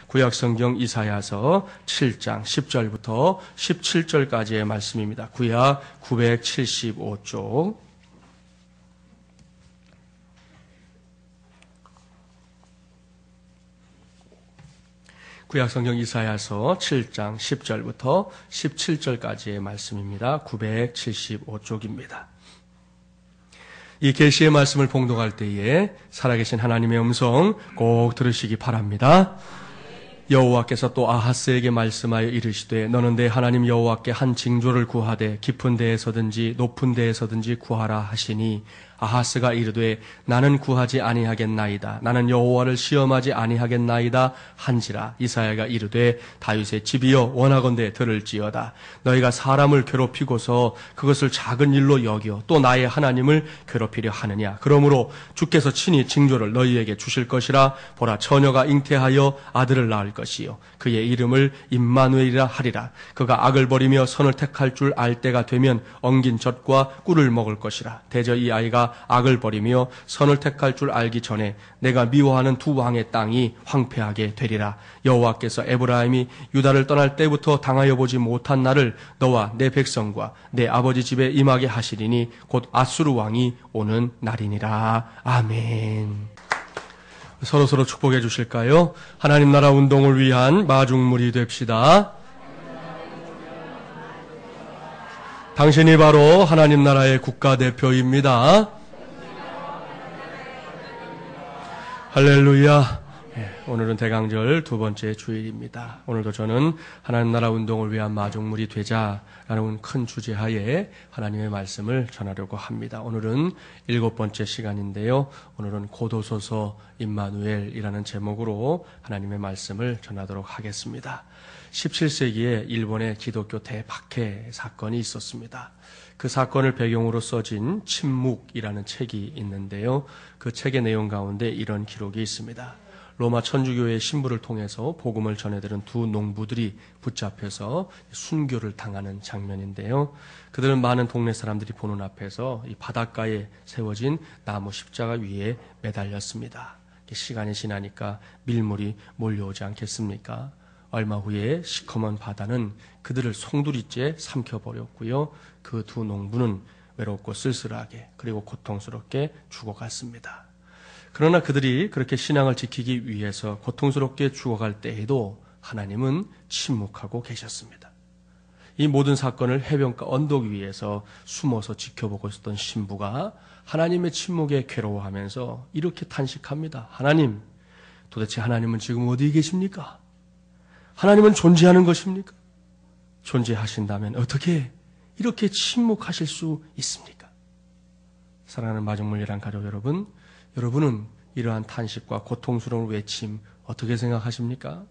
구약성경 이사야서 7장 10절부터 17절까지의 말씀입니다. 구약 975쪽. 구약성경 이사야서 7장 10절부터 17절까지의 말씀입니다. 975쪽입니다. 이 계시의 말씀을 봉독할 때에 살아계신 하나님의 음성 꼭 들으시기 바랍니다. 여호와께서 또 아하스에게 말씀하여 이르시되 너는 내 하나님 여호와께 한 징조를 구하되 깊은 데에서든지 높은 데에서든지 구하라 하시니 아하스가 이르되 나는 구하지 아니하겠나이다. 나는 여호와를 시험하지 아니하겠나이다 한지라. 이사야가 이르되 다윗의 집이여 원하건대 들을지어다. 너희가 사람을 괴롭히고서 그것을 작은 일로 여겨 또 나의 하나님을 괴롭히려 하느냐. 그러므로 주께서 친히 징조를 너희에게 주실 것이라. 보라 처녀가 잉태하여 아들을 낳을 것이요 그의 이름을 임마누엘이라 하리라. 그가 악을 버리며 선을 택할 줄 알 때가 되면 엉긴 젖과 꿀을 먹을 것이라. 대저 이 아이가 악을 버리며 선을 택할 줄 알기 전에 내가 미워하는 두 왕의 땅이 황폐하게 되리라. 여호와께서 에브라임이 유다를 떠날 때부터 당하여 보지 못한 날을 너와 내 백성과 내 아버지 집에 임하게 하시리니 곧 아수르 왕이 오는 날이니라. 아멘. 서로서로 축복해 주실까요? 하나님 나라 운동을 위한 마중물이 됩시다. 당신이 바로 하나님 나라의 국가대표입니다. 할렐루야. 오늘은 대강절 두 번째 주일입니다. 오늘도 저는 하나님 나라 운동을 위한 마중물이 되자라는 큰 주제하에 하나님의 말씀을 전하려고 합니다. 오늘은 7번째 시간인데요. 오늘은 고도소서 임마누엘이라는 제목으로 하나님의 말씀을 전하도록 하겠습니다. 17세기에 일본의 기독교 대박해 사건이 있었습니다. 그 사건을 배경으로 써진 침묵이라는 책이 있는데요. 그 책의 내용 가운데 이런 기록이 있습니다. 로마 천주교의 신부를 통해서 복음을 전해들은 두 농부들이 붙잡혀서 순교를 당하는 장면인데요. 그들은 많은 동네 사람들이 보는 앞에서 이 바닷가에 세워진 나무 십자가 위에 매달렸습니다. 시간이 지나니까 밀물이 몰려오지 않겠습니까? 얼마 후에 시커먼 바다는 그들을 송두리째 삼켜버렸고요. 그 두 농부는 외롭고 쓸쓸하게 그리고 고통스럽게 죽어갔습니다. 그러나 그들이 그렇게 신앙을 지키기 위해서 고통스럽게 죽어갈 때에도 하나님은 침묵하고 계셨습니다. 이 모든 사건을 해변가 언덕 위에서 숨어서 지켜보고 있었던 신부가 하나님의 침묵에 괴로워하면서 이렇게 탄식합니다. 하나님, 도대체 하나님은 지금 어디 계십니까? 하나님은 존재하는 것입니까? 존재하신다면 어떻게 이렇게 침묵하실 수 있습니까? 사랑하는 마중물이란 가족 여러분, 여러분은 이러한 탄식과 고통스러운 외침 어떻게 생각하십니까?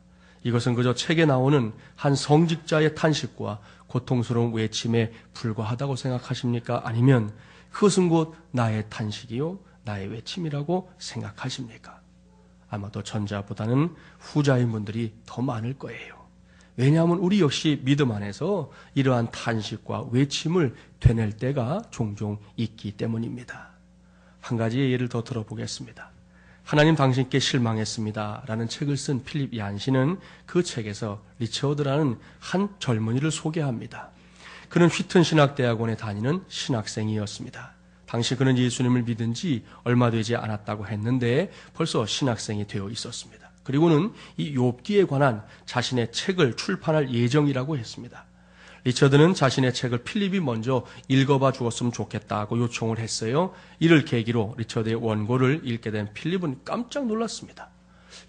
이것은 그저 책에 나오는 한 성직자의 탄식과 고통스러운 외침에 불과하다고 생각하십니까? 아니면 그것은 곧 나의 탄식이요, 나의 외침이라고 생각하십니까? 아마도 전자보다는 후자인 분들이 더 많을 거예요. 왜냐하면 우리 역시 믿음 안에서 이러한 탄식과 외침을 되낼 때가 종종 있기 때문입니다. 한 가지의 예를 더 들어보겠습니다. 하나님 당신께 실망했습니다 라는 책을 쓴 필립 얀시는 그 책에서 리처드라는 한 젊은이를 소개합니다. 그는 휘튼 신학대학원에 다니는 신학생이었습니다. 당시 그는 예수님을 믿은 지 얼마 되지 않았다고 했는데 벌써 신학생이 되어 있었습니다. 그리고는 이 욥기에 관한 자신의 책을 출판할 예정이라고 했습니다. 리처드는 자신의 책을 필립이 먼저 읽어봐 주었으면 좋겠다고 요청을 했어요. 이를 계기로 리처드의 원고를 읽게 된 필립은 깜짝 놀랐습니다.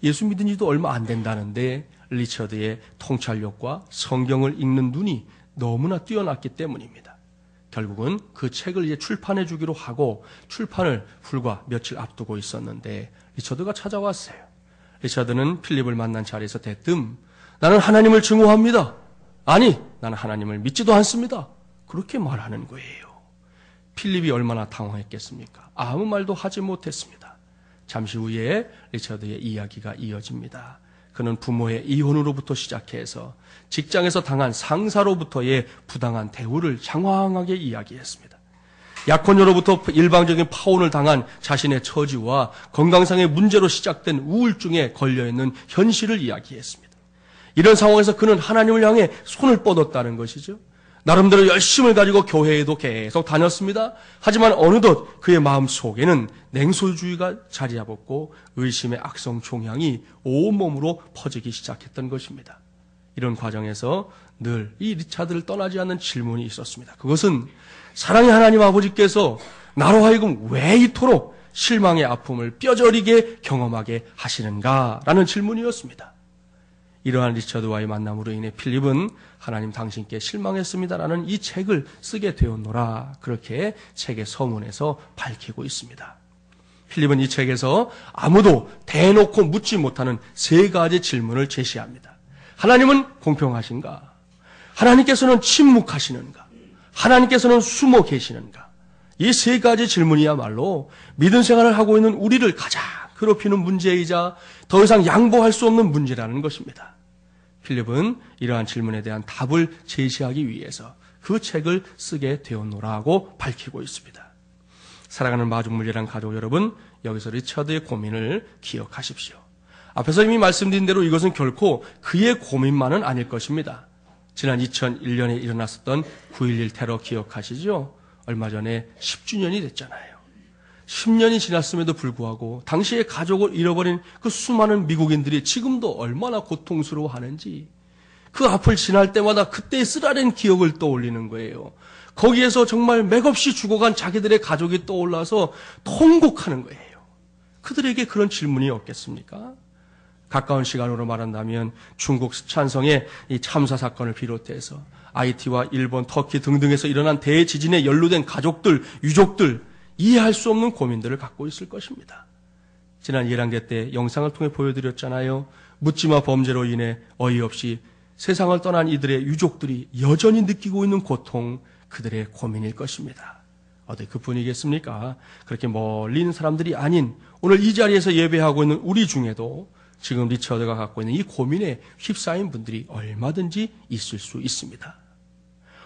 예수 믿은 지도 얼마 안 된다는데 리처드의 통찰력과 성경을 읽는 눈이 너무나 뛰어났기 때문입니다. 결국은 그 책을 이제 출판해 주기로 하고 출판을 불과 며칠 앞두고 있었는데 리처드가 찾아왔어요. 리처드는 필립을 만난 자리에서 대뜸 나는 하나님을 증오합니다. 아니, 나는 하나님을 믿지도 않습니다. 그렇게 말하는 거예요. 필립이 얼마나 당황했겠습니까? 아무 말도 하지 못했습니다. 잠시 후에 리처드의 이야기가 이어집니다. 그는 부모의 이혼으로부터 시작해서 직장에서 당한 상사로부터의 부당한 대우를 장황하게 이야기했습니다. 약혼녀로부터 일방적인 파혼을 당한 자신의 처지와 건강상의 문제로 시작된 우울증에 걸려있는 현실을 이야기했습니다. 이런 상황에서 그는 하나님을 향해 손을 뻗었다는 것이죠. 나름대로 열심을 가지고 교회에도 계속 다녔습니다. 하지만 어느덧 그의 마음 속에는 냉소주의가 자리 잡았고 의심의 악성 종양이 온몸으로 퍼지기 시작했던 것입니다. 이런 과정에서 늘 이 리차드를 떠나지 않는 질문이 있었습니다. 그것은 사랑의 하나님 아버지께서 나로 하여금 왜 이토록 실망의 아픔을 뼈저리게 경험하게 하시는가라는 질문이었습니다. 이러한 리차드와의 만남으로 인해 필립은 하나님 당신께 실망했습니다라는 이 책을 쓰게 되었노라, 그렇게 책의 서문에서 밝히고 있습니다. 필립은 이 책에서 아무도 대놓고 묻지 못하는 3가지 질문을 제시합니다. 하나님은 공평하신가? 하나님께서는 침묵하시는가? 하나님께서는 숨어 계시는가? 이 3가지 질문이야말로 믿음 생활을 하고 있는 우리를 가장 괴롭히는 문제이자 더 이상 양보할 수 없는 문제라는 것입니다. 필립은 이러한 질문에 대한 답을 제시하기 위해서 그 책을 쓰게 되었노라고 밝히고 있습니다. 사랑하는 마중물이란 가족 여러분, 여기서 리차드의 고민을 기억하십시오. 앞에서 이미 말씀드린 대로 이것은 결코 그의 고민만은 아닐 것입니다. 지난 2001년에 일어났었던 9.11 테러 기억하시죠? 얼마 전에 10주년이 됐잖아요. 10년이 지났음에도 불구하고 당시에 가족을 잃어버린 그 수많은 미국인들이 지금도 얼마나 고통스러워하는지, 그 앞을 지날 때마다 그때의 쓰라린 기억을 떠올리는 거예요. 거기에서 정말 맥없이 죽어간 자기들의 가족이 떠올라서 통곡하는 거예요. 그들에게 그런 질문이 없겠습니까? 가까운 시간으로 말한다면 중국 스촨성의 이 참사 사건을 비롯해서 IT와 일본, 터키 등등에서 일어난 대지진에 연루된 가족들, 유족들, 이해할 수 없는 고민들을 갖고 있을 것입니다. 지난 1학기 때 영상을 통해 보여드렸잖아요. 묻지마 범죄로 인해 어이없이 세상을 떠난 이들의 유족들이 여전히 느끼고 있는 고통, 그들의 고민일 것입니다. 어디 그뿐이겠습니까? 그렇게 멀리 있는 사람들이 아닌 오늘 이 자리에서 예배하고 있는 우리 중에도 지금 리처드가 갖고 있는 이 고민에 휩싸인 분들이 얼마든지 있을 수 있습니다.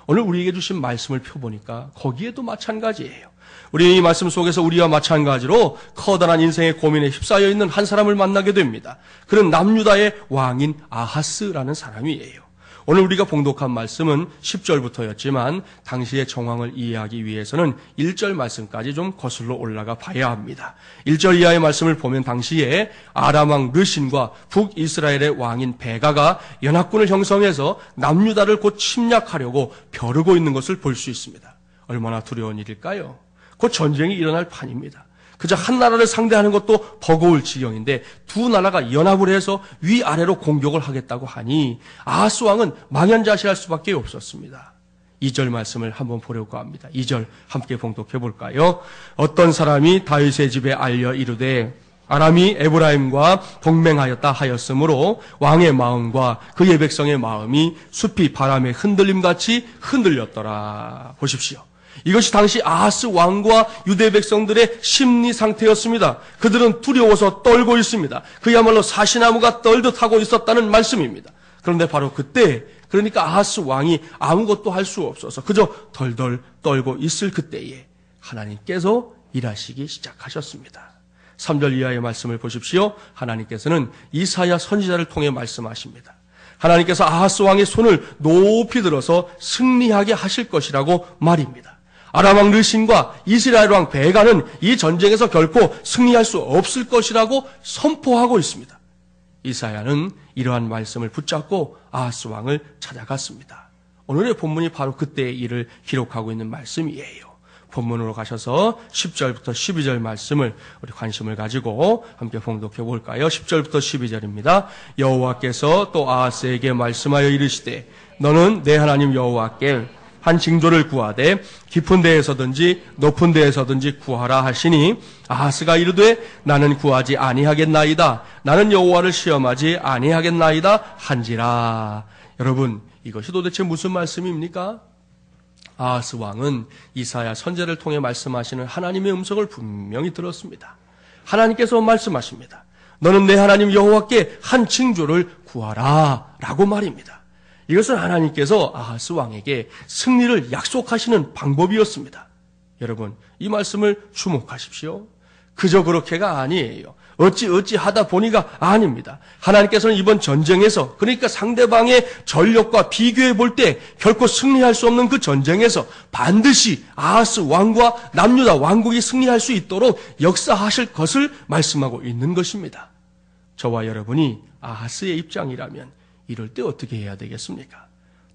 오늘 우리에게 주신 말씀을 펴보니까 거기에도 마찬가지예요. 우리 이 말씀 속에서 우리와 마찬가지로 커다란 인생의 고민에 휩싸여 있는 한 사람을 만나게 됩니다. 그는 남유다의 왕인 아하스라는 사람이에요. 오늘 우리가 봉독한 말씀은 10절부터였지만 당시의 정황을 이해하기 위해서는 1절 말씀까지 좀 거슬러 올라가 봐야 합니다. 1절 이하의 말씀을 보면 당시에 아람 왕 르신과 북이스라엘의 왕인 베가가 연합군을 형성해서 남유다를 곧 침략하려고 벼르고 있는 것을 볼 수 있습니다. 얼마나 두려운 일일까요? 곧 전쟁이 일어날 판입니다. 그저 한 나라를 상대하는 것도 버거울 지경인데 두 나라가 연합을 해서 위아래로 공격을 하겠다고 하니 아하스 왕은 망연자실할 수밖에 없었습니다. 2절 말씀을 한번 보려고 합니다. 2절 함께 봉독해 볼까요? 어떤 사람이 다윗의 집에 알려 이르되 아람이 에브라임과 동맹하였다 하였으므로 왕의 마음과 그의 백성의 마음이 숲이 바람에 흔들림같이 흔들렸더라. 보십시오. 이것이 당시 아하스 왕과 유대 백성들의 심리 상태였습니다. 그들은 두려워서 떨고 있습니다. 그야말로 사시나무가 떨듯 하고 있었다는 말씀입니다. 그런데 바로 그때, 그러니까 아하스 왕이 아무것도 할 수 없어서 그저 덜덜 떨고 있을 그때에 하나님께서 일하시기 시작하셨습니다. 3절 이하의 말씀을 보십시오. 하나님께서는 이사야 선지자를 통해 말씀하십니다. 하나님께서 아하스 왕의 손을 높이 들어서 승리하게 하실 것이라고 말입니다. 아람 왕 르신과 이스라엘 왕 베가는 이 전쟁에서 결코 승리할 수 없을 것이라고 선포하고 있습니다. 이사야는 이러한 말씀을 붙잡고 아하스 왕을 찾아갔습니다. 오늘의 본문이 바로 그때의 일을 기록하고 있는 말씀이에요. 본문으로 가셔서 10절부터 12절 말씀을 우리 관심을 가지고 함께 봉독해 볼까요? 10절부터 12절입니다. 여호와께서 또 아하스에게 말씀하여 이르시되 너는 내 하나님 여호와께 한 징조를 구하되 깊은 데에서든지 높은 데에서든지 구하라 하시니 아하스가 이르되 나는 구하지 아니하겠나이다. 나는 여호와를 시험하지 아니하겠나이다 한지라. 여러분, 이것이 도대체 무슨 말씀입니까? 아하스 왕은 이사야 선지자를 통해 말씀하시는 하나님의 음성을 분명히 들었습니다. 하나님께서 말씀하십니다. 너는 내 하나님 여호와께 한 징조를 구하라 라고 말입니다. 이것은 하나님께서 아하스 왕에게 승리를 약속하시는 방법이었습니다. 여러분, 이 말씀을 주목하십시오. 그저 그렇게가 아니에요. 어찌 하다 보니가 아닙니다. 하나님께서는 이번 전쟁에서, 그러니까 상대방의 전력과 비교해 볼 때 결코 승리할 수 없는 그 전쟁에서 반드시 아하스 왕과 남유다 왕국이 승리할 수 있도록 역사하실 것을 말씀하고 있는 것입니다. 저와 여러분이 아하스의 입장이라면 이럴 때 어떻게 해야 되겠습니까?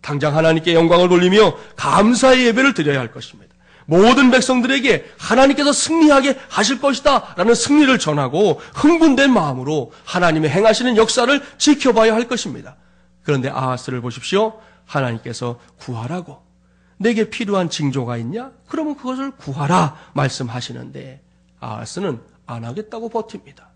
당장 하나님께 영광을 돌리며 감사의 예배를 드려야 할 것입니다. 모든 백성들에게 하나님께서 승리하게 하실 것이다 라는 승리를 전하고 흥분된 마음으로 하나님의 행하시는 역사를 지켜봐야 할 것입니다. 그런데 아하스를 보십시오. 하나님께서 구하라고. 내게 필요한 징조가 있냐? 그러면 그것을 구하라 말씀하시는데 아하스는 안 하겠다고 버팁니다.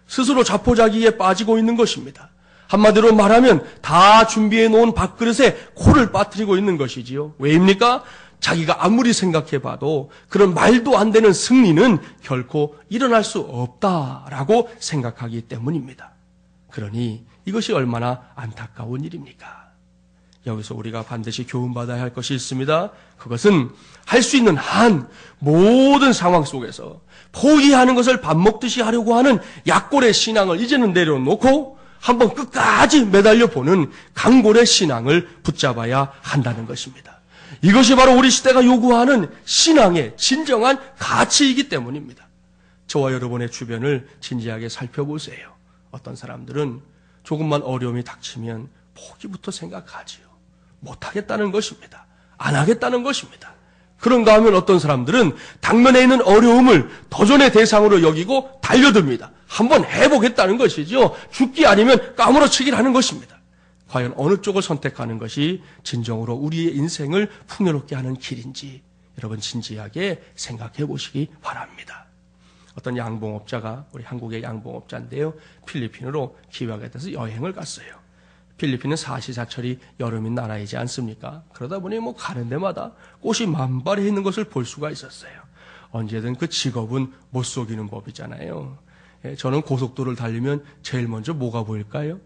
스스로 자포자기에 빠지고 있는 것입니다. 한마디로 말하면 다 준비해 놓은 밥그릇에 코를 빠뜨리고 있는 것이지요. 왜입니까? 자기가 아무리 생각해봐도 그런 말도 안 되는 승리는 결코 일어날 수 없다라고 생각하기 때문입니다. 그러니 이것이 얼마나 안타까운 일입니까? 여기서 우리가 반드시 교훈받아야 할 것이 있습니다. 그것은 할 수 있는 한 모든 상황 속에서 포기하는 것을 밥 먹듯이 하려고 하는 약골의 신앙을 이제는 내려놓고 한번 끝까지 매달려 보는 강골의 신앙을 붙잡아야 한다는 것입니다. 이것이 바로 우리 시대가 요구하는 신앙의 진정한 가치이기 때문입니다. 저와 여러분의 주변을 진지하게 살펴보세요. 어떤 사람들은 조금만 어려움이 닥치면 포기부터 생각하지요. 못하겠다는 것입니다. 안 하겠다는 것입니다. 그런가 하면 어떤 사람들은 당면에 있는 어려움을 도전의 대상으로 여기고 달려듭니다. 한번 해보겠다는 것이죠. 죽기 아니면 까무러치기를 하는 것입니다. 과연 어느 쪽을 선택하는 것이 진정으로 우리의 인생을 풍요롭게 하는 길인지 여러분 진지하게 생각해 보시기 바랍니다. 어떤 양봉업자가 우리 한국의 양봉업자인데요. 필리핀으로 기획에 대해서 여행을 갔어요. 필리핀은 사시사철이 여름인 나라이지 않습니까? 그러다 보니 가는 데마다 꽃이 만발해 있는 것을 볼 수가 있었어요. 언제든 그 직업은 못 속이는 법이잖아요. 저는 고속도로를 달리면 제일 먼저 뭐가 보일까요?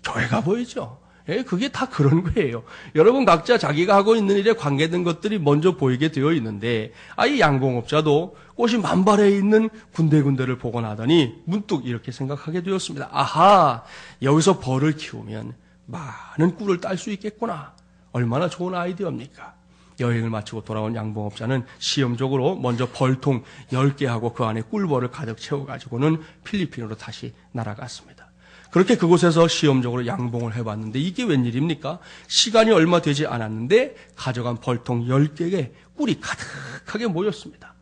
교회가 보이죠. 그게 다 그런 거예요. 여러분 각자 자기가 하고 있는 일에 관계된 것들이 먼저 보이게 되어 있는데 이 양봉업자도 꽃이 만발해 있는 군데군데를 보고 나더니 문득 이렇게 생각하게 되었습니다. 아하, 여기서 벌을 키우면 많은 꿀을 딸 수 있겠구나. 얼마나 좋은 아이디어입니까? 여행을 마치고 돌아온 양봉업자는 시험적으로 먼저 벌통 10개 하고 그 안에 꿀벌을 가득 채워가지고는 필리핀으로 다시 날아갔습니다. 그렇게 그곳에서 시험적으로 양봉을 해봤는데 이게 웬일입니까? 시간이 얼마 되지 않았는데 가져간 벌통 10개에 꿀이 가득하게 모였습니다.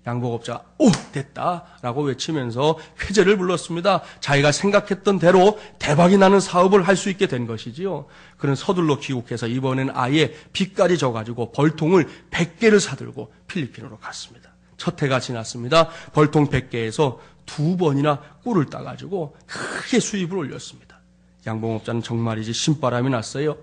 양봉업자가 됐다 라고 외치면서 회제를 불렀습니다. 자기가 생각했던 대로 대박이 나는 사업을 할 수 있게 된 것이지요. 그는 서둘러 귀국해서 이번엔 아예 빚까지 져가지고 벌통을 100개를 사들고 필리핀으로 갔습니다. 첫 해가 지났습니다. 벌통 100개에서 2번이나 꿀을 따가지고 크게 수입을 올렸습니다. 양봉업자는 정말이지 신바람이 났어요.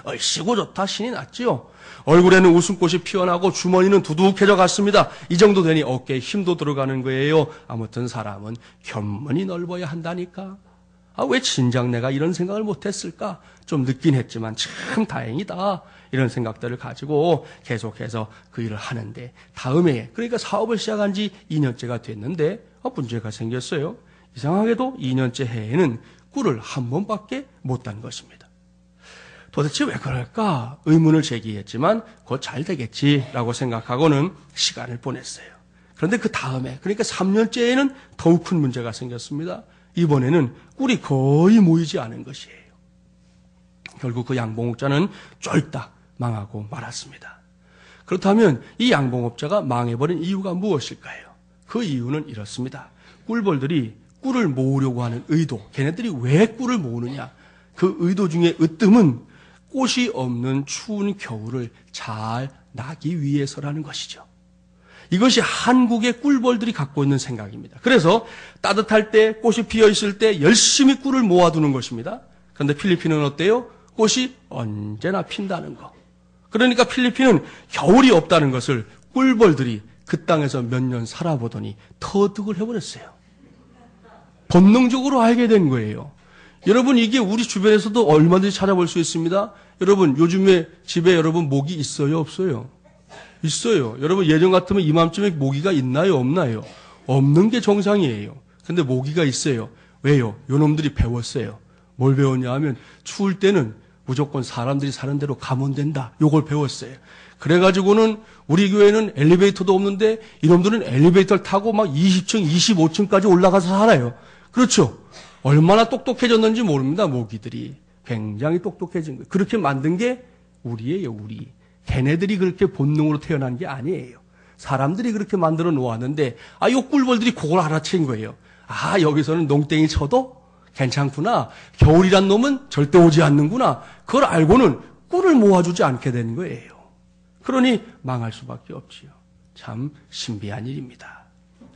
얼씨구 좋다 신이 났지요. 얼굴에는 웃음꽃이 피어나고 주머니는 두둑해져 갔습니다. 이 정도 되니 어깨에 힘도 들어가는 거예요. 아무튼 사람은 견문이 넓어야 한다니까. 왜 진작 내가 이런 생각을 못했을까? 좀 늦긴 했지만 참 다행이다. 이런 생각들을 가지고 계속해서 그 일을 하는데 다음에 그러니까 사업을 시작한 지 2년째가 됐는데 문제가 생겼어요. 이상하게도 2년째 해에는 꿀을 한 번밖에 못 딴 것입니다. 도대체 왜 그럴까? 의문을 제기했지만 곧 잘 되겠지라고 생각하고는 시간을 보냈어요. 그런데 그 다음에 그러니까 3년째에는 더욱 큰 문제가 생겼습니다. 이번에는 꿀이 거의 모이지 않은 것이에요. 결국 그 양봉업자는 쫄딱 망하고 말았습니다. 그렇다면 이 양봉업자가 망해버린 이유가 무엇일까요? 그 이유는 이렇습니다. 꿀벌들이 꿀을 모으려고 하는 의도, 걔네들이 왜 꿀을 모으느냐? 그 의도 중에 으뜸은 꽃이 없는 추운 겨울을 잘 나기 위해서라는 것이죠. 이것이 한국의 꿀벌들이 갖고 있는 생각입니다. 그래서 따뜻할 때 꽃이 피어 있을 때 열심히 꿀을 모아두는 것입니다. 그런데 필리핀은 어때요? 꽃이 언제나 핀다는 거. 그러니까 필리핀은 겨울이 없다는 것을 꿀벌들이 그 땅에서 몇 년 살아보더니 터득을 해버렸어요. 본능적으로 알게 된 거예요. 여러분 이게 우리 주변에서도 얼마든지 찾아볼 수 있습니다. 여러분 요즘에 집에 여러분 모기 있어요? 없어요? 있어요. 여러분 예전 같으면 이맘쯤에 모기가 있나요? 없나요? 없는 게 정상이에요. 근데 모기가 있어요. 왜요? 요놈들이 배웠어요. 뭘 배웠냐 하면 추울 때는 무조건 사람들이 사는 대로 가면 된다. 요걸 배웠어요. 그래가지고는 우리 교회는 엘리베이터도 없는데 이놈들은 엘리베이터를 타고 막 20층, 25층까지 올라가서 살아요. 그렇죠? 얼마나 똑똑해졌는지 모릅니다. 모기들이. 굉장히 똑똑해진 거예요. 그렇게 만든 게 우리예요. 우리. 걔네들이 그렇게 본능으로 태어난 게 아니에요. 사람들이 그렇게 만들어 놓았는데 요 꿀벌들이 그걸 알아챈 거예요. 여기서는 농땡이 쳐도 괜찮구나. 겨울이란 놈은 절대 오지 않는구나. 그걸 알고는 꿀을 모아주지 않게 된 거예요. 그러니 망할 수밖에 없지요. 참 신비한 일입니다.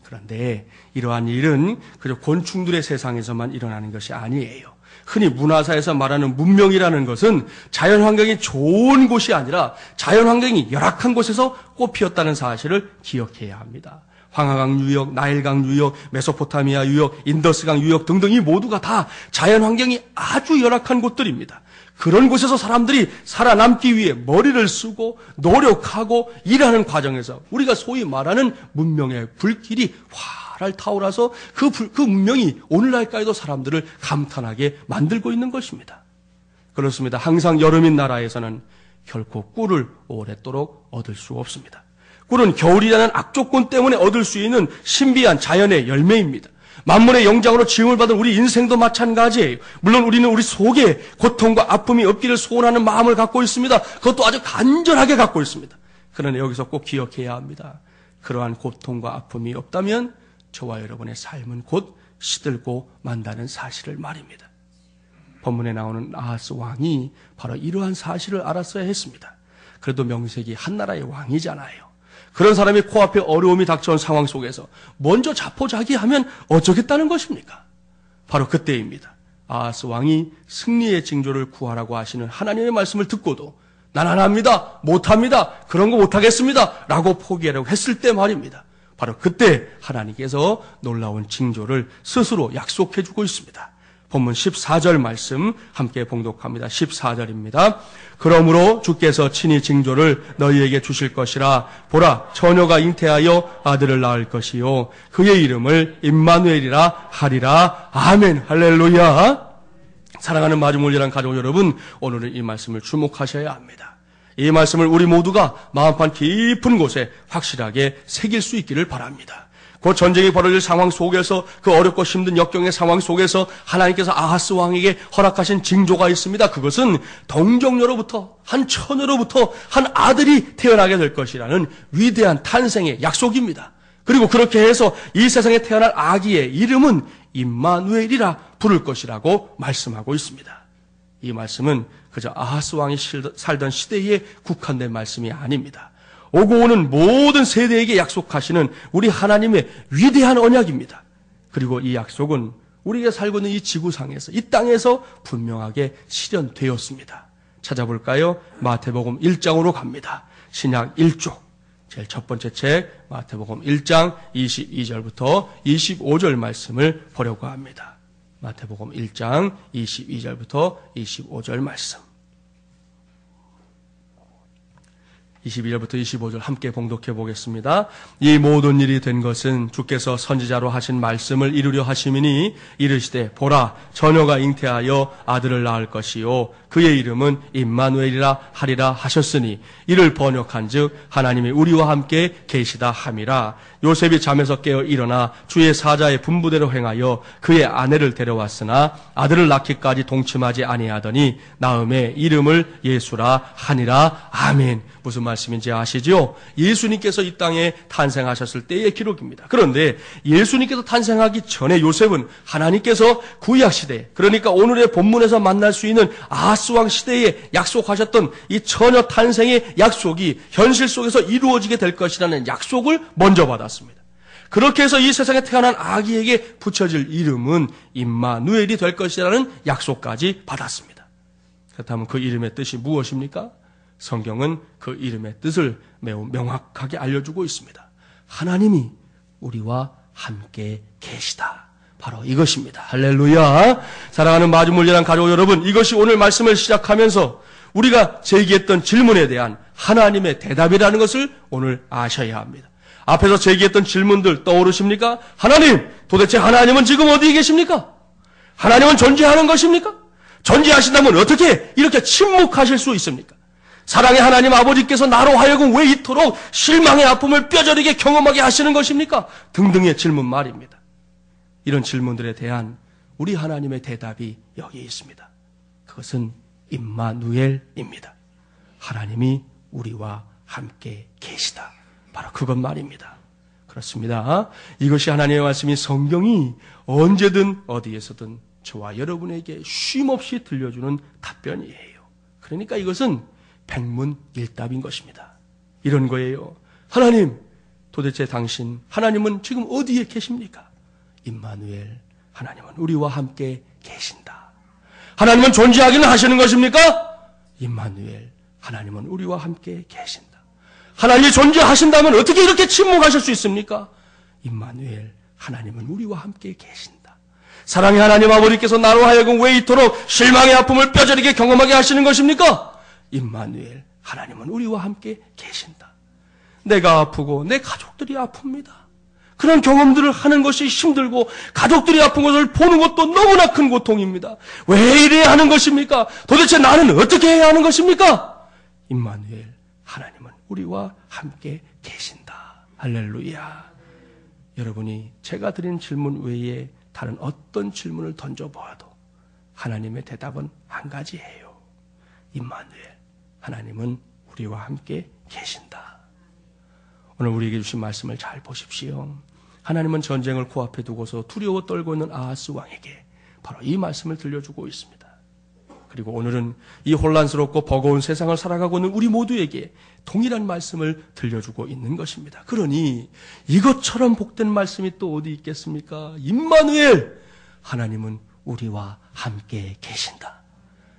그런데 이러한 일은 그저 곤충들의 세상에서만 일어나는 것이 아니에요. 흔히 문화사에서 말하는 문명이라는 것은 자연환경이 좋은 곳이 아니라 자연환경이 열악한 곳에서 꽃피었다는 사실을 기억해야 합니다. 황하강 유역, 나일강 유역, 메소포타미아 유역, 인더스강 유역 등등 이 모두가 다 자연환경이 아주 열악한 곳들입니다. 그런 곳에서 사람들이 살아남기 위해 머리를 쓰고 노력하고 일하는 과정에서 우리가 소위 말하는 문명의 불길이 활활 타오라서 그 문명이 오늘날까지도 사람들을 감탄하게 만들고 있는 것입니다. 그렇습니다. 항상 여름인 나라에서는 결코 꿀을 오랫도록 얻을 수 없습니다. 꿀은 겨울이라는 악조건 때문에 얻을 수 있는 신비한 자연의 열매입니다. 만물의 영장으로 지음을 받은 우리 인생도 마찬가지예요. 물론 우리는 우리 속에 고통과 아픔이 없기를 소원하는 마음을 갖고 있습니다. 그것도 아주 간절하게 갖고 있습니다. 그러나 여기서 꼭 기억해야 합니다. 그러한 고통과 아픔이 없다면 저와 여러분의 삶은 곧 시들고 만다는 사실을 말입니다. 본문에 나오는 아하스 왕이 바로 이러한 사실을 알았어야 했습니다. 그래도 명색이 한나라의 왕이잖아요. 그런 사람이 코앞에 어려움이 닥쳐온 상황 속에서 먼저 자포자기하면 어쩌겠다는 것입니까? 바로 그때입니다. 아하스 왕이 승리의 징조를 구하라고 하시는 하나님의 말씀을 듣고도 난 안 합니다. 못합니다. 그런 거 못하겠습니다. 라고 포기하려고 했을 때 말입니다. 바로 그때 하나님께서 놀라운 징조를 스스로 약속해 주고 있습니다. 본문 14절 말씀 함께 봉독합니다. 14절입니다. 그러므로 주께서 친히 징조를 너희에게 주실 것이라. 보라, 처녀가 잉태하여 아들을 낳을 것이요 그의 이름을 임마누엘이라 하리라. 아멘. 할렐루야. 사랑하는 마중물리란 가족 여러분, 오늘은 이 말씀을 주목하셔야 합니다. 이 말씀을 우리 모두가 마음판 깊은 곳에 확실하게 새길 수 있기를 바랍니다. 그 전쟁이 벌어질 상황 속에서, 그 어렵고 힘든 역경의 상황 속에서 하나님께서 아하스 왕에게 허락하신 징조가 있습니다. 그것은 동정녀로부터, 한 처녀로부터 한 아들이 태어나게 될 것이라는 위대한 탄생의 약속입니다. 그리고 그렇게 해서 이 세상에 태어날 아기의 이름은 임마누엘이라 부를 것이라고 말씀하고 있습니다. 이 말씀은 그저 아하스 왕이 살던 시대에 국한된 말씀이 아닙니다. 오고 오는 모든 세대에게 약속하시는 우리 하나님의 위대한 언약입니다. 그리고 이 약속은 우리가 살고 있는 이 지구상에서, 이 땅에서 분명하게 실현되었습니다. 찾아볼까요? 마태복음 1장으로 갑니다. 신약 1쪽, 제일 첫 번째 책 마태복음 1장 22절부터 25절 말씀을 보려고 합니다. 마태복음 1장 22절부터 25절 말씀. 22절부터 25절 함께 봉독해 보겠습니다. 이 모든 일이 된 것은 주께서 선지자로 하신 말씀을 이루려 하심이니 이르시되 보라 처녀가 잉태하여 아들을 낳을 것이요 그의 이름은 임마누엘이라 하리라 하셨으니 이를 번역한즉 하나님이 우리와 함께 계시다 함이라. 요셉이 잠에서 깨어 일어나 주의 사자의 분부대로 행하여 그의 아내를 데려왔으나 아들을 낳기까지 동침하지 아니하더니 낳음에 이름을 예수라 하니라. 아멘. 무슨 말씀인지 아시죠? 예수님께서 이 땅에 탄생하셨을 때의 기록입니다. 그런데 예수님께서 탄생하기 전에 요셉은 하나님께서 구약시대, 그러니까 오늘의 본문에서 만날 수 있는 아하스왕 시대에 약속하셨던 이 처녀 탄생의 약속이 현실 속에서 이루어지게 될 것이라는 약속을 먼저 받았습니다. 그렇게 해서 이 세상에 태어난 아기에게 붙여질 이름은 임마누엘이 될 것이라는 약속까지 받았습니다. 그렇다면 그 이름의 뜻이 무엇입니까? 성경은 그 이름의 뜻을 매우 명확하게 알려주고 있습니다. 하나님이 우리와 함께 계시다. 바로 이것입니다. 할렐루야. 사랑하는 마중물리란 가족 여러분, 이것이 오늘 말씀을 시작하면서 우리가 제기했던 질문에 대한 하나님의 대답이라는 것을 오늘 아셔야 합니다. 앞에서 제기했던 질문들 떠오르십니까? 하나님, 도대체 하나님은 지금 어디에 계십니까? 하나님은 존재하는 것입니까? 존재하신다면 어떻게 이렇게 침묵하실 수 있습니까? 사랑의 하나님 아버지께서 나로 하여금 왜 이토록 실망의 아픔을 뼈저리게 경험하게 하시는 것입니까? 등등의 질문 말입니다. 이런 질문들에 대한 우리 하나님의 대답이 여기에 있습니다. 그것은 임마누엘입니다. 하나님이 우리와 함께 계시다. 바로 그것 말입니다. 그렇습니다. 이것이 하나님의 말씀이 성경이 언제든 어디에서든 저와 여러분에게 쉼없이 들려주는 답변이에요. 그러니까 이것은 백문일답인 것입니다. 이런 거예요. 하나님, 도대체 당신, 하나님은 지금 어디에 계십니까? 임마누엘, 하나님은 우리와 함께 계신다. 하나님은 존재하기는 하시는 것입니까? 임마누엘, 하나님은 우리와 함께 계신다. 하나님이 존재하신다면 어떻게 이렇게 침묵하실 수 있습니까? 임마누엘, 하나님은 우리와 함께 계신다. 사랑의 하나님 아버지께서 나로 하여금 왜 이토록 실망의 아픔을 뼈저리게 경험하게 하시는 것입니까? 임마누엘, 하나님은 우리와 함께 계신다. 내가 아프고 내 가족들이 아픕니다. 그런 경험들을 하는 것이 힘들고 가족들이 아픈 것을 보는 것도 너무나 큰 고통입니다. 왜 이래야 하는 것입니까? 도대체 나는 어떻게 해야 하는 것입니까? 임마누엘, 하나님은 우리와 함께 계신다. 할렐루야. 여러분이 제가 드린 질문 외에 다른 어떤 질문을 던져보아도 하나님의 대답은 한 가지예요. 임마누엘, 하나님은 우리와 함께 계신다. 오늘 우리에게 주신 말씀을 잘 보십시오. 하나님은 전쟁을 코앞에 두고서 두려워 떨고 있는 아하스 왕에게 바로 이 말씀을 들려주고 있습니다. 그리고 오늘은 이 혼란스럽고 버거운 세상을 살아가고 있는 우리 모두에게 동일한 말씀을 들려주고 있는 것입니다. 그러니 이것처럼 복된 말씀이 또 어디 있겠습니까? 임마누엘, 하나님은 우리와 함께 계신다.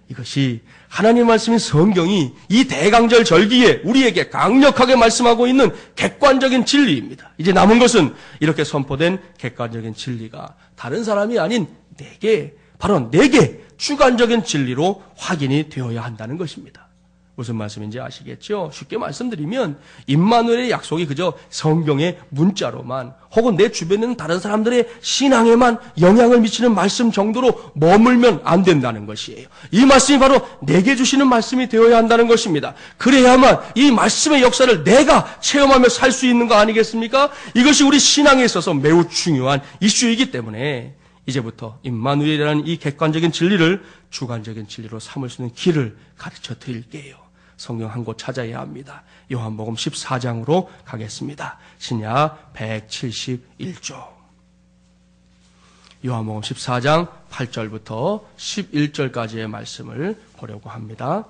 이것이 하나님 말씀인 성경이 이 대강절 절기에 우리에게 강력하게 말씀하고 있는 객관적인 진리입니다. 이제 남은 것은 이렇게 선포된 객관적인 진리가 다른 사람이 아닌 내게, 바로 내게 주관적인 진리로 확인이 되어야 한다는 것입니다. 무슨 말씀인지 아시겠죠? 쉽게 말씀드리면 임마누엘의 약속이 그저 성경의 문자로만 혹은 내 주변에 있는 다른 사람들의 신앙에만 영향을 미치는 말씀 정도로 머물면 안 된다는 것이에요. 이 말씀이 바로 내게 주시는 말씀이 되어야 한다는 것입니다. 그래야만 이 말씀의 역사를 내가 체험하며 살 수 있는 거 아니겠습니까? 이것이 우리 신앙에 있어서 매우 중요한 이슈이기 때문에 이제부터 임마누엘이라는 이 객관적인 진리를 주관적인 진리로 삼을 수 있는 길을 가르쳐 드릴게요. 성경 한 곳 찾아야 합니다. 요한복음 14장으로 가겠습니다. 신약 171조. 요한복음 14장 8절부터 11절까지의 말씀을 보려고 합니다.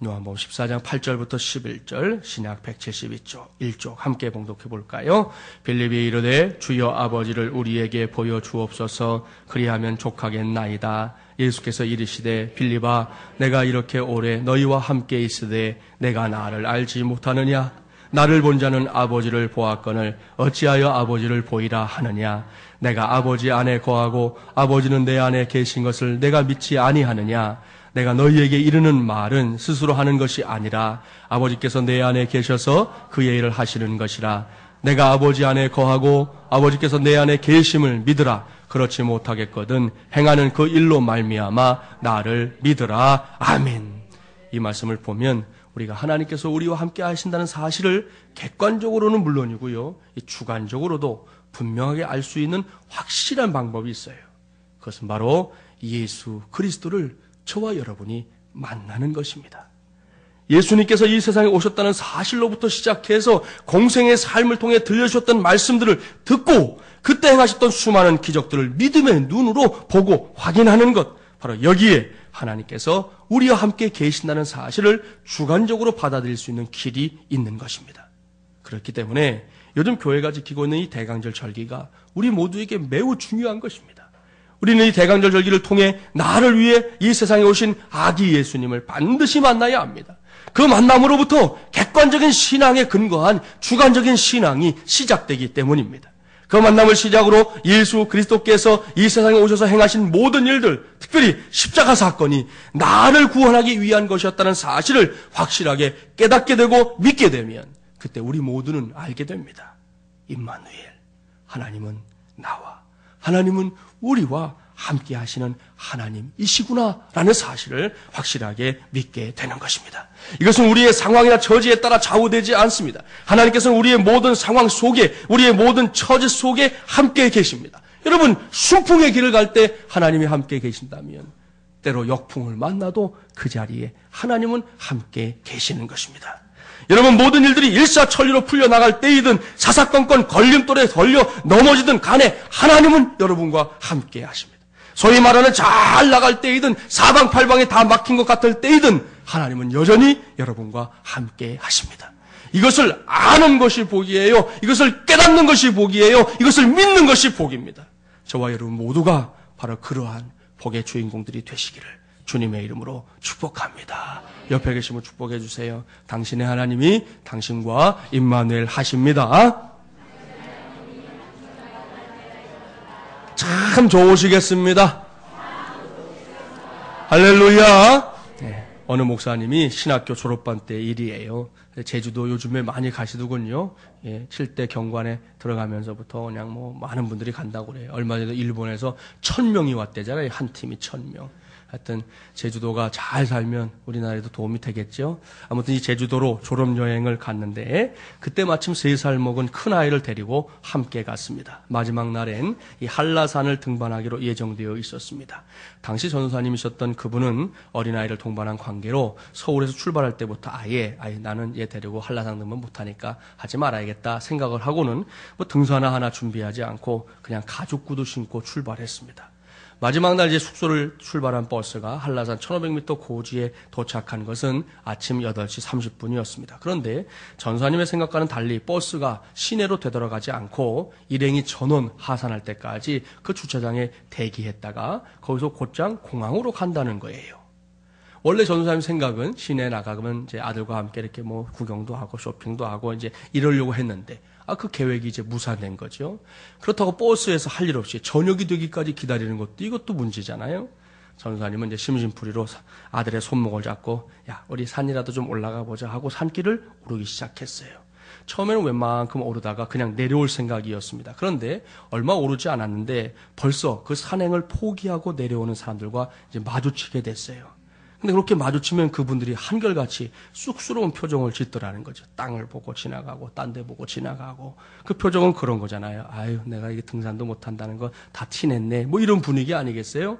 요한복음 14장 8절부터 11절, 신약 172조, 1조 함께 봉독해 볼까요? 빌립이 이르되 주여 아버지를 우리에게 보여주옵소서. 그리하면 족하겠나이다. 예수께서 이르시되 빌립아, 내가 이렇게 오래 너희와 함께 있으되 내가 나를 알지 못하느냐? 나를 본 자는 아버지를 보았거늘 어찌하여 아버지를 보이라 하느냐? 내가 아버지 안에 거하고 아버지는 내 안에 계신 것을 내가 믿지 아니하느냐? 내가 너희에게 이르는 말은 스스로 하는 것이 아니라 아버지께서 내 안에 계셔서 그의 일을 하시는 것이라. 내가 아버지 안에 거하고 아버지께서 내 안에 계심을 믿으라. 그렇지 못하겠거든 행하는 그 일로 말미암아 나를 믿으라. 아멘. 이 말씀을 보면 우리가 하나님께서 우리와 함께 하신다는 사실을 객관적으로는 물론이고요, 주관적으로도 분명하게 알 수 있는 확실한 방법이 있어요. 그것은 바로 예수 그리스도를 저와 여러분이 만나는 것입니다. 예수님께서 이 세상에 오셨다는 사실로부터 시작해서 공생의 삶을 통해 들려주셨던 말씀들을 듣고 그때 행하셨던 수많은 기적들을 믿음의 눈으로 보고 확인하는 것, 바로 여기에 하나님께서 우리와 함께 계신다는 사실을 주관적으로 받아들일 수 있는 길이 있는 것입니다. 그렇기 때문에 요즘 교회가 지키고 있는 이 대강절 절기가 우리 모두에게 매우 중요한 것입니다. 우리는 이 대강절 절기를 통해 나를 위해 이 세상에 오신 아기 예수님을 반드시 만나야 합니다. 그 만남으로부터 객관적인 신앙에 근거한 주관적인 신앙이 시작되기 때문입니다. 그 만남을 시작으로 예수 그리스도께서 이 세상에 오셔서 행하신 모든 일들, 특별히 십자가 사건이 나를 구원하기 위한 것이었다는 사실을 확실하게 깨닫게 되고 믿게 되면 그때 우리 모두는 알게 됩니다. 임마누엘, 하나님은 나와, 하나님은 우리와 함께 하시는 하나님이시구나라는 사실을 확실하게 믿게 되는 것입니다. 이것은 우리의 상황이나 처지에 따라 좌우되지 않습니다. 하나님께서는 우리의 모든 상황 속에, 우리의 모든 처지 속에 함께 계십니다. 여러분, 순풍의 길을 갈 때 하나님이 함께 계신다면 때로 역풍을 만나도 그 자리에 하나님은 함께 계시는 것입니다. 여러분, 모든 일들이 일사천리로 풀려나갈 때이든 사사건건 걸림돌에 걸려 넘어지든 간에 하나님은 여러분과 함께 하십니다. 소위 말하는 잘 나갈 때이든 사방팔방에 다 막힌 것 같을 때이든 하나님은 여전히 여러분과 함께 하십니다. 이것을 아는 것이 복이에요. 이것을 깨닫는 것이 복이에요. 이것을 믿는 것이 복입니다. 저와 여러분 모두가 바로 그러한 복의 주인공들이 되시기를 주님의 이름으로 축복합니다. 옆에 계시면 축복해 주세요. 당신의 하나님이 당신과 임마누엘 하십니다. 참 좋으시겠습니다. 할렐루야. 네, 어느 목사님이 신학교 졸업반 때 일이에요. 제주도 요즘에 많이 가시더군요. 예, 7대 경관에 들어가면서부터 그냥 뭐 많은 분들이 간다고 그래요. 얼마 전에 일본에서 1000명이 왔대잖아요. 한 팀이 1000명. 하여튼 제주도가 잘 살면 우리나라에도 도움이 되겠죠. 아무튼 이 제주도로 졸업여행을 갔는데 그때 마침 3살 먹은 큰아이를 데리고 함께 갔습니다. 마지막 날엔 이 한라산을 등반하기로 예정되어 있었습니다. 당시 전도사님이셨던 그분은 어린아이를 동반한 관계로 서울에서 출발할 때부터 아예 나는 얘 데리고 한라산 등반 못하니까 하지 말아야겠다 생각을 하고는 뭐 등산화 하나 준비하지 않고 그냥 가죽 구두 신고 출발했습니다. 마지막 날 이제 숙소를 출발한 버스가 한라산 1500m 고지에 도착한 것은 아침 8시 30분이었습니다. 그런데 전사님의 생각과는 달리 버스가 시내로 되돌아가지 않고 일행이 전원 하산할 때까지 그 주차장에 대기했다가 거기서 곧장 공항으로 간다는 거예요. 원래 전사님 생각은 시내에 나가면 이제 아들과 함께 이렇게 뭐 구경도 하고 쇼핑도 하고 이제 이러려고 했는데 그 계획이 이제 무산된 거죠. 그렇다고 버스에서 할 일 없이 저녁이 되기까지 기다리는 것도 이것도 문제잖아요. 전사님은 이제 심심풀이로 아들의 손목을 잡고 야, 우리 산이라도 좀 올라가 보자 하고 산길을 오르기 시작했어요. 처음에는 웬만큼 오르다가 그냥 내려올 생각이었습니다. 그런데 얼마 오르지 않았는데 벌써 그 산행을 포기하고 내려오는 사람들과 이제 마주치게 됐어요. 근데 그렇게 마주치면 그분들이 한결같이 쑥스러운 표정을 짓더라는 거죠. 땅을 보고 지나가고 딴 데 보고 지나가고 그 표정은 그런 거잖아요. 아유, 내가 이게 등산도 못한다는 거 다 티냈네. 뭐 이런 분위기 아니겠어요?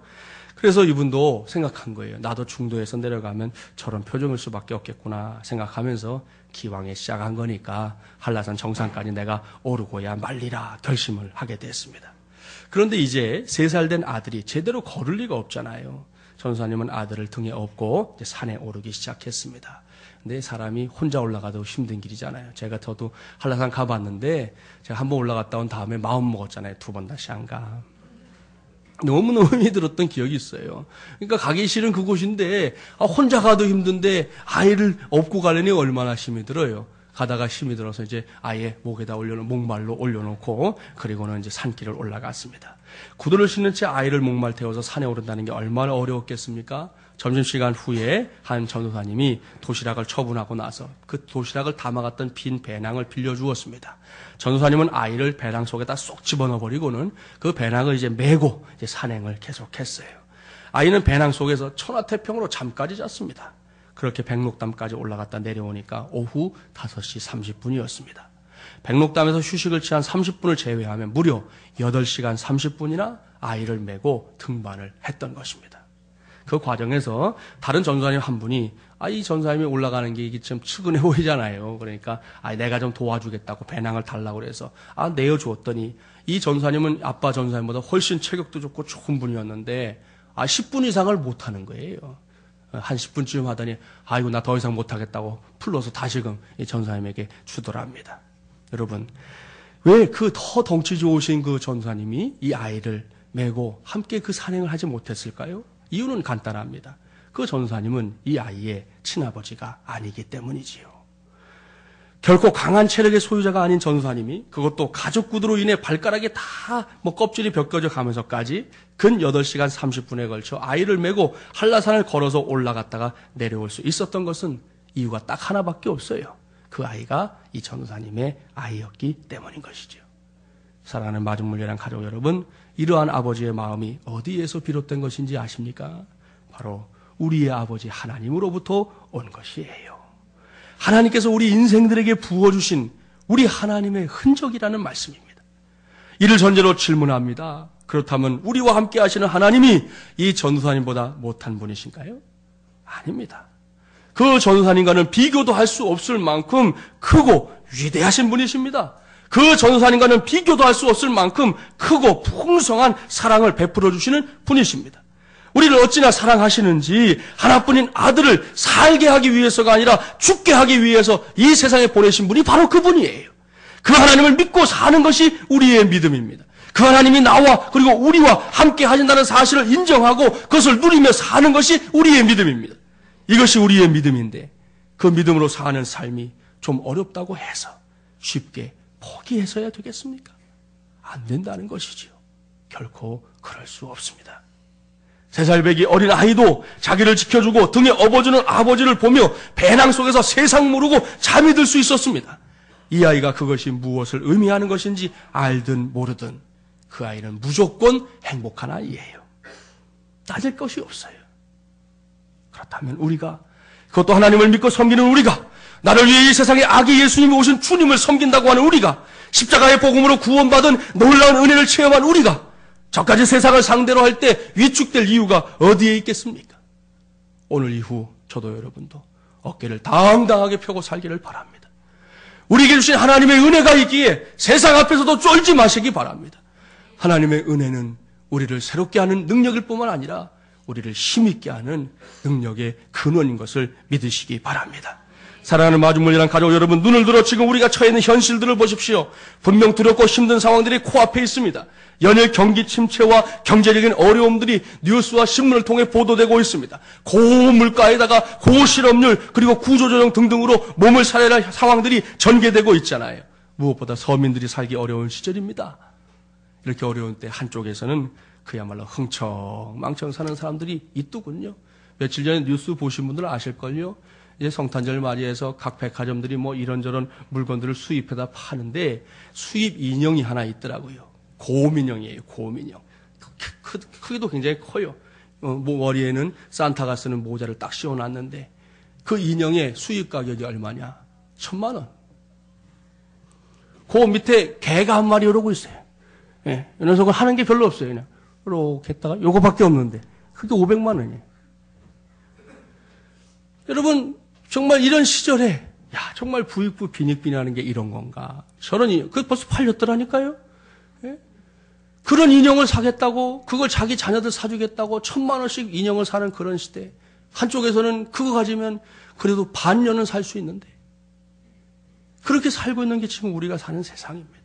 그래서 이분도 생각한 거예요. 나도 중도에서 내려가면 저런 표정일 수밖에 없겠구나 생각하면서 기왕에 시작한 거니까 한라산 정상까지 내가 오르고야 말리라 결심을 하게 됐습니다. 그런데 이제 3살 된 아들이 제대로 걸을 리가 없잖아요. 전사님은 아들을 등에 업고 이제 산에 오르기 시작했습니다. 근데 사람이 혼자 올라가도 힘든 길이잖아요. 저도 한라산 가봤는데 제가 한번 올라갔다 온 다음에 마음 먹었잖아요. 2번 다시 안 가. 너무너무 힘이 들었던 기억이 있어요. 그러니까 가기 싫은 그곳인데 혼자 가도 힘든데 아이를 업고 가려니 얼마나 힘이 들어요. 가다가 힘이 들어서 이제 아예 목말로 올려놓고 그리고는 이제 산길을 올라갔습니다. 구두를 신는 채 아이를 목말 태워서 산에 오른다는 게 얼마나 어려웠겠습니까? 점심시간 후에 한 전도사님이 도시락을 처분하고 나서 그 도시락을 담아갔던 빈 배낭을 빌려주었습니다. 전도사님은 아이를 배낭 속에다 쏙 집어넣어버리고는 그 배낭을 이제 메고 이제 산행을 계속했어요. 아이는 배낭 속에서 천하태평으로 잠까지 잤습니다. 그렇게 백록담까지 올라갔다 내려오니까 오후 5시 30분이었습니다. 백록담에서 휴식을 취한 30분을 제외하면 무려 8시간 30분이나 아이를 메고 등반을 했던 것입니다. 그 과정에서 다른 전사님 한 분이 이 전사님이 올라가는 게 이게 좀 측은해 보이잖아요. 그러니까 내가 좀 도와주겠다고 배낭을 달라고 그래서 내어주었더니 이 전사님은 아빠 전사님보다 훨씬 체격도 좋고 좋은 분이었는데 10분 이상을 못하는 거예요. 한 10분쯤 하더니 아이고 나 더 이상 못하겠다고 풀러서 다시금 이 전사님에게 주더랍니다. 여러분, 왜 그 더 덩치 좋으신 그 전사님이 이 아이를 메고 함께 그 산행을 하지 못했을까요? 이유는 간단합니다. 그 전사님은 이 아이의 친아버지가 아니기 때문이지요. 결코 강한 체력의 소유자가 아닌 전도사님이 그것도 가죽 구두로 인해 발가락이 다 껍질이 벗겨져 가면서까지 근 8시간 30분에 걸쳐 아이를 메고 한라산을 걸어서 올라갔다가 내려올 수 있었던 것은 이유가 딱 하나밖에 없어요. 그 아이가 이 전도사님의 아이였기 때문인 것이죠. 사랑하는 마중물려란 가족 여러분, 이러한 아버지의 마음이 어디에서 비롯된 것인지 아십니까? 바로 우리의 아버지 하나님으로부터 온 것이에요. 하나님께서 우리 인생들에게 부어주신 우리 하나님의 흔적이라는 말씀입니다. 이를 전제로 질문합니다. 그렇다면 우리와 함께 하시는 하나님이 이 전도사님보다 못한 분이신가요? 아닙니다. 그 전도사님과는 비교도 할 수 없을 만큼 크고 위대하신 분이십니다. 그 전도사님과는 비교도 할 수 없을 만큼 크고 풍성한 사랑을 베풀어 주시는 분이십니다. 우리를 어찌나 사랑하시는지 하나뿐인 아들을 살게 하기 위해서가 아니라 죽게 하기 위해서 이 세상에 보내신 분이 바로 그분이에요. 그 하나님을 믿고 사는 것이 우리의 믿음입니다. 그 하나님이 나와 그리고 우리와 함께 하신다는 사실을 인정하고 그것을 누리며 사는 것이 우리의 믿음입니다. 이것이 우리의 믿음인데 그 믿음으로 사는 삶이 좀 어렵다고 해서 쉽게 포기해서야 되겠습니까? 안 된다는 것이지요. 결코 그럴 수 없습니다. 3살배기 어린 아이도 자기를 지켜주고 등에 업어주는 아버지를 보며 배낭 속에서 세상 모르고 잠이 들 수 있었습니다. 이 아이가 그것이 무엇을 의미하는 것인지 알든 모르든 그 아이는 무조건 행복한 아이예요. 따질 것이 없어요. 그렇다면 우리가, 그것도 하나님을 믿고 섬기는 우리가, 나를 위해 이 세상에 아기 예수님이 오신 주님을 섬긴다고 하는 우리가, 십자가의 복음으로 구원받은 놀라운 은혜를 체험한 우리가 저까지 세상을 상대로 할 때 위축될 이유가 어디에 있겠습니까? 오늘 이후 저도 여러분도 어깨를 당당하게 펴고 살기를 바랍니다. 우리에게 주신 하나님의 은혜가 있기에 세상 앞에서도 쫄지 마시기 바랍니다. 하나님의 은혜는 우리를 새롭게 하는 능력일 뿐만 아니라 우리를 힘있게 하는 능력의 근원인 것을 믿으시기 바랍니다. 사랑하는 마중물려란 가족 여러분, 눈을 들어 지금 우리가 처해 있는 현실들을 보십시오. 분명 두렵고 힘든 상황들이 코앞에 있습니다. 연일 경기 침체와 경제적인 어려움들이 뉴스와 신문을 통해 보도되고 있습니다. 고물가에다가 고실업률 그리고 구조조정 등등으로 몸을 살해야 할 상황들이 전개되고 있잖아요. 무엇보다 서민들이 살기 어려운 시절입니다. 이렇게 어려운 때 한쪽에서는 그야말로 흥청망청 사는 사람들이 있더군요. 며칠 전에 뉴스 보신 분들은 아실걸요. 이제 성탄절 맞이해서 각 백화점들이 뭐 이런저런 물건들을 수입해다 파는데 수입 인형이 하나 있더라고요. 곰인형이에요. 곰인형. 크기도 굉장히 커요. 머리에는 산타가 쓰는 모자를 딱 씌워놨는데 그 인형의 수입 가격이 얼마냐? 1,000만 원. 그 밑에 개가 한 마리 이러고 있어요. 예, 이 녀석은 하는 게 별로 없어요. 그냥 이렇게 했다가 요거밖에 없는데 그게 500만 원이에요. 여러분 정말 이런 시절에 정말 부익부 빈익빈하는 게 이런 건가? 저런 그 벌써 팔렸더라니까요. 예? 그런 인형을 사겠다고 그걸 자기 자녀들 사주겠다고 1,000만 원씩 인형을 사는 그런 시대. 한쪽에서는 그거 가지면 그래도 반년은 살 수 있는데 그렇게 살고 있는 게 지금 우리가 사는 세상입니다.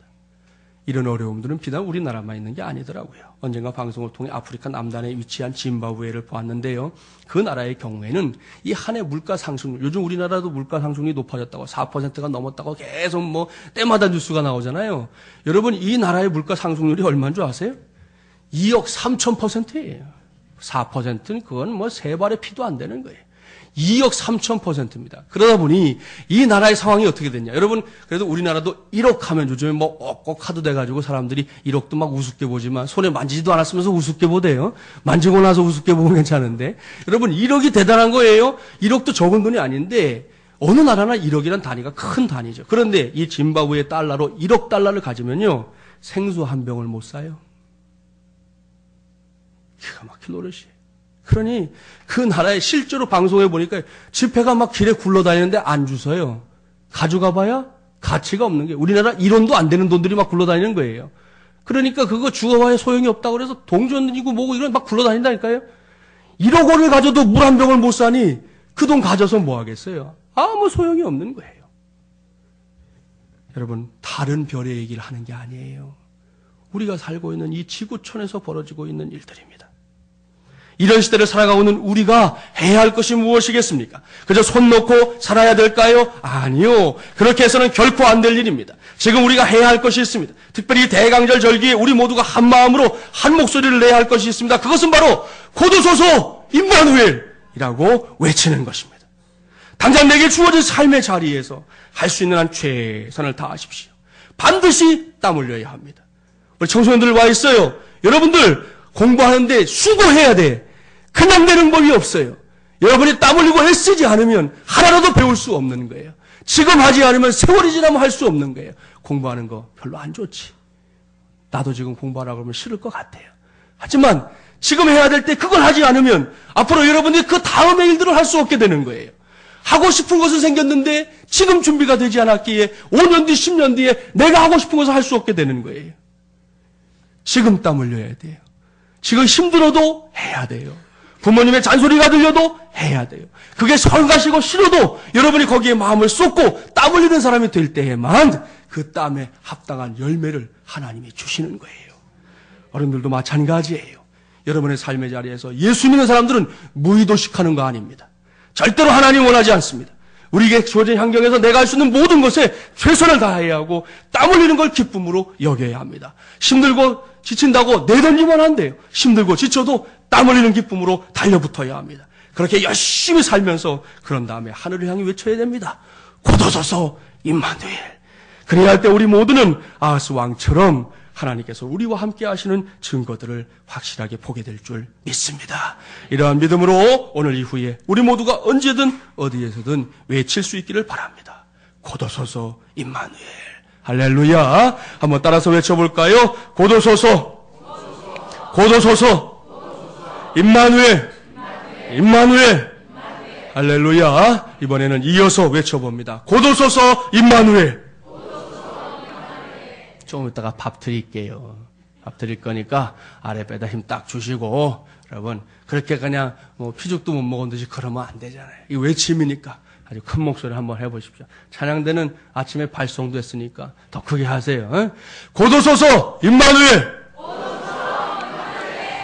이런 어려움들은 비단 우리나라만 있는 게 아니더라고요. 언젠가 방송을 통해 아프리카 남단에 위치한 짐바브웨를 보았는데요. 그 나라의 경우에는 이 한 해 물가 상승률, 요즘 우리나라도 물가 상승률이 높아졌다고 4%가 넘었다고 계속 뭐 때마다 뉴스가 나오잖아요. 여러분 이 나라의 물가 상승률이 얼마인 줄 아세요? 2억 3,000%예요. 4%는 그건 뭐 세 발의 피도 안 되는 거예요. 2억 3,000%입니다. 그러다 보니 이 나라의 상황이 어떻게 됐냐. 여러분, 그래도 우리나라도 1억 하면 요즘에 뭐 억억 하도 돼가지고 사람들이 1억도 막 우습게 보지만 손에 만지지도 않았으면서 우습게 보대요. 만지고 나서 우습게 보면 괜찮은데. 여러분, 1억이 대단한 거예요. 1억도 적은 돈이 아닌데 어느 나라나 1억이란 단위가 큰 단위죠. 그런데 이 짐바브웨 달러로 1억 달러를 가지면요. 생수 한 병을 못 사요. 기가 막힐 노릇이에요. 그러니 그 나라에 실제로 방송해 보니까 지폐가 막 길에 굴러다니는데 안 주서요. 가져가 봐야 가치가 없는 게 우리나라 1원도 안 되는 돈들이 막 굴러다니는 거예요. 그러니까 그거 주워봐야 소용이 없다고 그래서 동전이고 뭐고 이런 막 굴러다닌다니까요. 1억 원을 가져도 물 한 병을 못 사니 그 돈 가져서 뭐 하겠어요. 아무 소용이 없는 거예요. 여러분 다른 별의 얘기를 하는 게 아니에요. 우리가 살고 있는 이 지구촌에서 벌어지고 있는 일들입니다. 이런 시대를 살아가고 있는 우리가 해야 할 것이 무엇이겠습니까? 그저 손 놓고 살아야 될까요? 아니요. 그렇게 해서는 결코 안 될 일입니다. 지금 우리가 해야 할 것이 있습니다. 특별히 대강절 절기에 우리 모두가 한 마음으로 한 목소리를 내야 할 것이 있습니다. 그것은 바로 고도소서 임마누엘이라고 외치는 것입니다. 당장 내게 주어진 삶의 자리에서 할 수 있는 한 최선을 다하십시오. 반드시 땀 흘려야 합니다. 우리 청소년들 와 있어요. 여러분들 공부하는데 수고해야 돼. 그냥 되는 법이 없어요. 여러분이 땀 흘리고 애쓰지 않으면 하나라도 배울 수 없는 거예요. 지금 하지 않으면 세월이 지나면 할 수 없는 거예요. 공부하는 거 별로 안 좋지. 나도 지금 공부하라고 그러면 싫을 것 같아요. 하지만 지금 해야 될 때 그걸 하지 않으면 앞으로 여러분이 그 다음의 일들을 할 수 없게 되는 거예요. 하고 싶은 것은 생겼는데 지금 준비가 되지 않았기에 5년 뒤, 10년 뒤에 내가 하고 싶은 것을 할 수 없게 되는 거예요. 지금 땀 흘려야 돼요. 지금 힘들어도 해야 돼요. 부모님의 잔소리가 들려도 해야 돼요. 그게 설가시고 싫어도 여러분이 거기에 마음을 쏟고 땀 흘리는 사람이 될 때에만 그 땀에 합당한 열매를 하나님이 주시는 거예요. 어른들도 마찬가지예요. 여러분의 삶의 자리에서 예수 믿는 사람들은 무의도식하는 거 아닙니다. 절대로 하나님 원하지 않습니다. 우리에게 주어진 환경에서 내가 할 수 있는 모든 것에 최선을 다해야 하고 땀 흘리는 걸 기쁨으로 여겨야 합니다. 힘들고 지친다고 내던지면 안 돼요. 힘들고 지쳐도 땀 흘리는 기쁨으로 달려붙어야 합니다. 그렇게 열심히 살면서 그런 다음에 하늘을 향해 외쳐야 됩니다. 고도소서 임마누엘. 그래야 할 때 우리 모두는 아하스 왕처럼 하나님께서 우리와 함께 하시는 증거들을 확실하게 보게 될 줄 믿습니다. 이러한 믿음으로 오늘 이후에 우리 모두가 언제든 어디에서든 외칠 수 있기를 바랍니다. 고도소서 임마누엘. 할렐루야. 한번 따라서 외쳐볼까요? 고도소서, 고도소서, 임마누엘, 임마누엘. 할렐루야. 이번에는 이어서 외쳐봅니다. 고도소서 임마누엘. 조금 이따가 밥 드릴게요. 밥 드릴 거니까 아랫배에다 힘 딱 주시고, 여러분 그렇게 그냥 뭐 피죽도 못 먹은 듯이 그러면 안 되잖아요. 이 외침이니까 아주 큰 목소리로 한번 해보십시오. 찬양대는 아침에 발송됐으니까 더 크게 하세요. 에? 고도소서 임마누엘.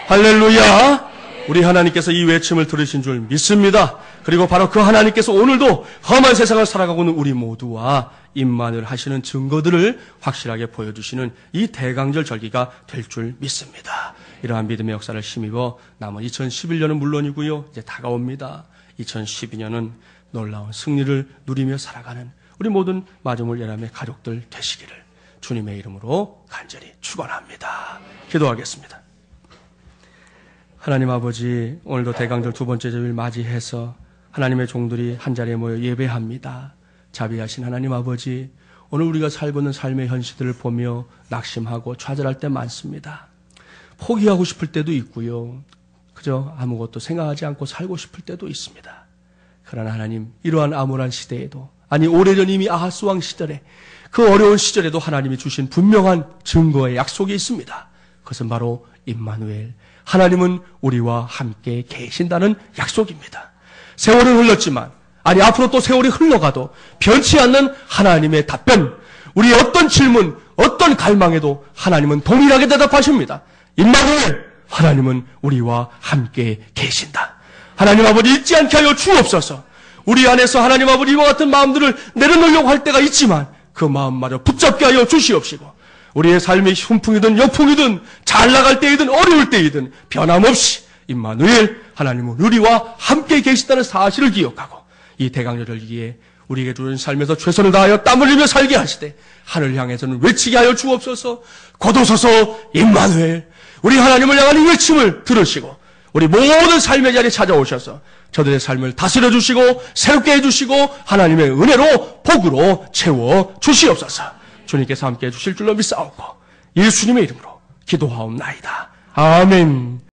할렐루야. 우리 하나님께서 이 외침을 들으신 줄 믿습니다. 그리고 바로 그 하나님께서 오늘도 험한 세상을 살아가고 있는 우리 모두와 임마누엘 하시는 증거들을 확실하게 보여주시는 이 대강절 절기가 될 줄 믿습니다. 이러한 믿음의 역사를 힘입어 남은 2011년은 물론이고요. 이제 다가옵니다. 2012년은 놀라운 승리를 누리며 살아가는 우리 모든 마중물 예람의 가족들 되시기를 주님의 이름으로 간절히 축원합니다. 기도하겠습니다. 하나님 아버지, 오늘도 대강절 두 번째 주일 맞이해서 하나님의 종들이 한자리에 모여 예배합니다. 자비하신 하나님 아버지, 오늘 우리가 살고 있는 삶의 현실들을 보며 낙심하고 좌절할 때 많습니다. 포기하고 싶을 때도 있고요. 그저 아무것도 생각하지 않고 살고 싶을 때도 있습니다. 그러나 하나님, 이러한 암울한 시대에도, 아니 오래전 이미 아하스 왕 시절에 그 어려운 시절에도 하나님이 주신 분명한 증거의 약속이 있습니다. 그것은 바로 임마누엘, 하나님은 우리와 함께 계신다는 약속입니다. 세월은 흘렀지만, 아니 앞으로 또 세월이 흘러가도 변치 않는 하나님의 답변, 우리의 어떤 질문, 어떤 갈망에도 하나님은 동일하게 대답하십니다. 임마누엘, 하나님은 우리와 함께 계신다. 하나님 아버지, 잊지 않게 하여 주옵소서. 우리 안에서 하나님 아버지 이와 같은 마음들을 내려놓으려고 할 때가 있지만 그 마음마저 붙잡게 하여 주시옵시고, 우리의 삶이 훈풍이든 역풍이든 잘 나갈 때이든 어려울 때이든 변함없이 임마누엘, 하나님은 우리와 함께 계시다는 사실을 기억하고 이 대강절 절기에 우리에게 주는 삶에서 최선을 다하여 땀 흘리며 살게 하시되 하늘 향해서는 외치게 하여 주옵소서. 고도소서 임마누엘. 우리 하나님을 향한 이 외침을 들으시고 우리 모든 삶의 자리에 찾아오셔서 저들의 삶을 다스려 주시고 새롭게 해주시고 하나님의 은혜로 복으로 채워 주시옵소서. 주님께서 함께 해주실 줄로 믿사옵고 예수님의 이름으로 기도하옵나이다. 아멘.